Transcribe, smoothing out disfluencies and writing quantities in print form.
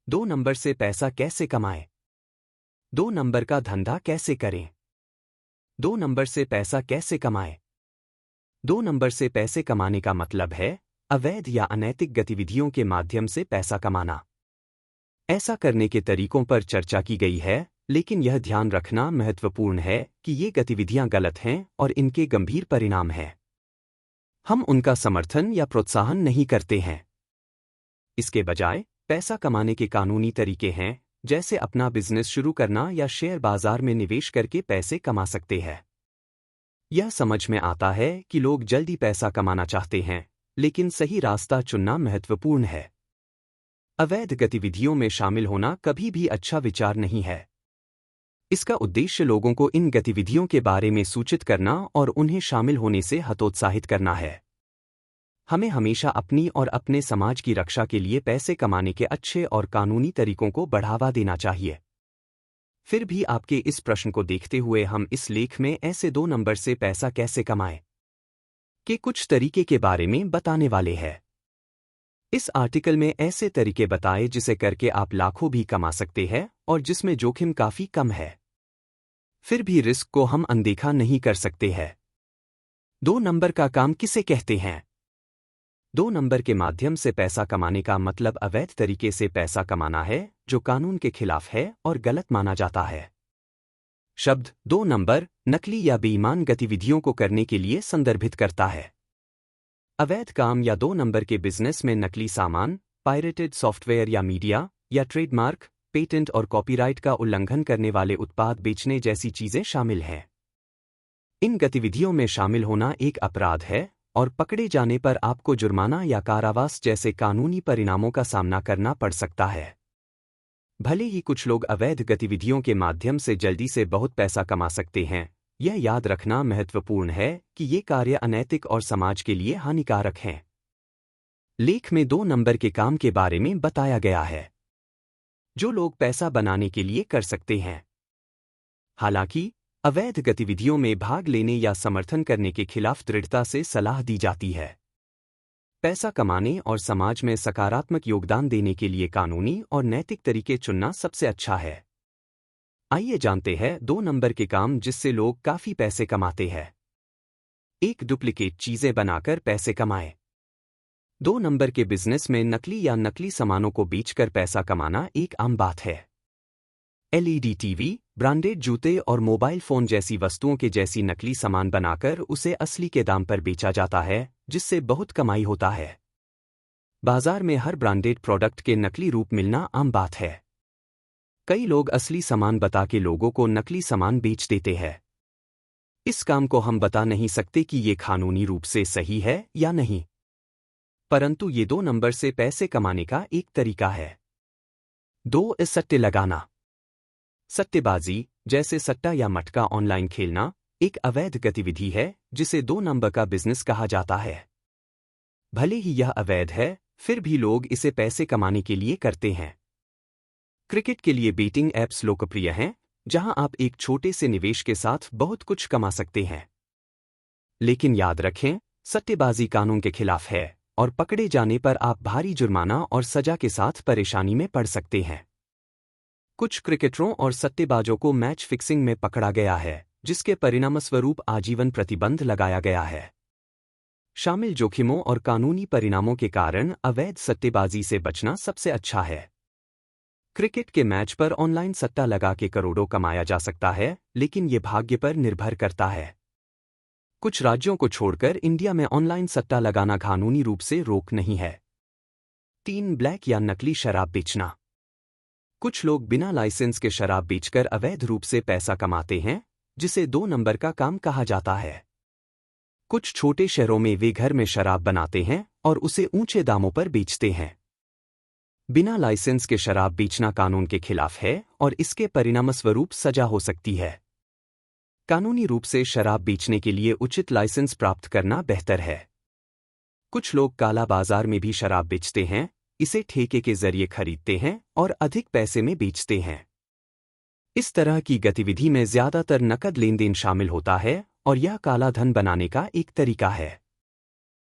दो नंबर से पैसा कैसे कमाएं? दो नंबर का धंधा कैसे करें? दो नंबर से पैसा कैसे कमाएं? दो नंबर से पैसे कमाने का मतलब है अवैध या अनैतिक गतिविधियों के माध्यम से पैसा कमाना। ऐसा करने के तरीकों पर चर्चा की गई है, लेकिन यह ध्यान रखना महत्वपूर्ण है कि ये गतिविधियां गलत हैं और इनके गंभीर परिणाम हैं। हम उनका समर्थन या प्रोत्साहन नहीं करते हैं। इसके बजाय पैसा कमाने के कानूनी तरीके हैं, जैसे अपना बिजनेस शुरू करना या शेयर बाजार में निवेश करके पैसे कमा सकते हैं। यह समझ में आता है कि लोग जल्दी पैसा कमाना चाहते हैं, लेकिन सही रास्ता चुनना महत्वपूर्ण है। अवैध गतिविधियों में शामिल होना कभी भी अच्छा विचार नहीं है। इसका उद्देश्य लोगों को इन गतिविधियों के बारे में सूचित करना और उन्हें शामिल होने से हतोत्साहित करना है। हमें हमेशा अपनी और अपने समाज की रक्षा के लिए पैसे कमाने के अच्छे और कानूनी तरीकों को बढ़ावा देना चाहिए। फिर भी आपके इस प्रश्न को देखते हुए हम इस लेख में ऐसे दो नंबर से पैसा कैसे कमाएं के कुछ तरीके के बारे में बताने वाले हैं। इस आर्टिकल में ऐसे तरीके बताए जिसे करके आप लाखों भी कमा सकते हैं और जिसमें जोखिम काफी कम है। फिर भी रिस्क को हम अनदेखा नहीं कर सकते हैं। दो नंबर का काम किसे कहते हैं? दो नंबर के माध्यम से पैसा कमाने का मतलब अवैध तरीके से पैसा कमाना है जो कानून के खिलाफ है और गलत माना जाता है। शब्द दो नंबर नकली या बेईमान गतिविधियों को करने के लिए संदर्भित करता है। अवैध काम या दो नंबर के बिजनेस में नकली सामान, पायरेटेड सॉफ्टवेयर या मीडिया या ट्रेडमार्क, पेटेंट और कॉपीराइट का उल्लंघन करने वाले उत्पाद बेचने जैसी चीजें शामिल हैं। इन गतिविधियों में शामिल होना एक अपराध है और पकड़े जाने पर आपको जुर्माना या कारावास जैसे कानूनी परिणामों का सामना करना पड़ सकता है। भले ही कुछ लोग अवैध गतिविधियों के माध्यम से जल्दी से बहुत पैसा कमा सकते हैं, यह याद रखना महत्वपूर्ण है कि ये कार्य अनैतिक और समाज के लिए हानिकारक हैं। लेख में दो नंबर के काम के बारे में बताया गया है जो लोग पैसा बनाने के लिए कर सकते हैं। हालांकि अवैध गतिविधियों में भाग लेने या समर्थन करने के खिलाफ दृढ़ता से सलाह दी जाती है। पैसा कमाने और समाज में सकारात्मक योगदान देने के लिए कानूनी और नैतिक तरीके चुनना सबसे अच्छा है। आइए जानते हैं दो नंबर के काम जिससे लोग काफी पैसे कमाते हैं। एक, डुप्लीकेट चीजें बनाकर पैसे कमाएं। दो नंबर के बिजनेस में नकली या नकली सामानों को बेचकर पैसा कमाना एक आम बात है। एलईडी टीवी, ब्रांडेड जूते और मोबाइल फोन जैसी वस्तुओं के जैसी नकली सामान बनाकर उसे असली के दाम पर बेचा जाता है, जिससे बहुत कमाई होता है। बाजार में हर ब्रांडेड प्रोडक्ट के नकली रूप मिलना आम बात है। कई लोग असली सामान बता के लोगों को नकली सामान बेच देते हैं। इस काम को हम बता नहीं सकते कि ये कानूनी रूप से सही है या नहीं, परंतु ये दो नंबर से पैसे कमाने का एक तरीका है। दो, सट्टे लगाना। सट्टेबाजी, जैसे सट्टा या मटका ऑनलाइन खेलना, एक अवैध गतिविधि है जिसे दो नंबर का बिजनेस कहा जाता है। भले ही यह अवैध है, फिर भी लोग इसे पैसे कमाने के लिए करते हैं। क्रिकेट के लिए बेटिंग ऐप्स लोकप्रिय हैं, जहां आप एक छोटे से निवेश के साथ बहुत कुछ कमा सकते हैं। लेकिन याद रखें, सट्टेबाजी कानून के खिलाफ है और पकड़े जाने पर आप भारी जुर्माना और सजा के साथ परेशानी में पड़ सकते हैं। कुछ क्रिकेटरों और सट्टेबाजों को मैच फिक्सिंग में पकड़ा गया है, जिसके परिणामस्वरूप आजीवन प्रतिबंध लगाया गया है। शामिल जोखिमों और कानूनी परिणामों के कारण अवैध सट्टेबाजी से बचना सबसे अच्छा है। क्रिकेट के मैच पर ऑनलाइन सट्टा लगा के करोड़ों कमाया जा सकता है, लेकिन ये भाग्य पर निर्भर करता है। कुछ राज्यों को छोड़कर इंडिया में ऑनलाइन सट्टा लगाना कानूनी रूप से रोक नहीं है। 3, ब्लैक या नकली शराब बेचना। कुछ लोग बिना लाइसेंस के शराब बेचकर अवैध रूप से पैसा कमाते हैं, जिसे दो नंबर का काम कहा जाता है। कुछ छोटे शहरों में वे घर में शराब बनाते हैं और उसे ऊंचे दामों पर बेचते हैं। बिना लाइसेंस के शराब बेचना कानून के खिलाफ है और इसके परिणामस्वरूप सजा हो सकती है। कानूनी रूप से शराब बेचने के लिए उचित लाइसेंस प्राप्त करना बेहतर है। कुछ लोग काला बाजार में भी शराब बेचते हैं, इसे ठेके के जरिए खरीदते हैं और अधिक पैसे में बेचते हैं। इस तरह की गतिविधि में ज्यादातर नकद लेन देन शामिल होता है और यह काला धन बनाने का एक तरीका है।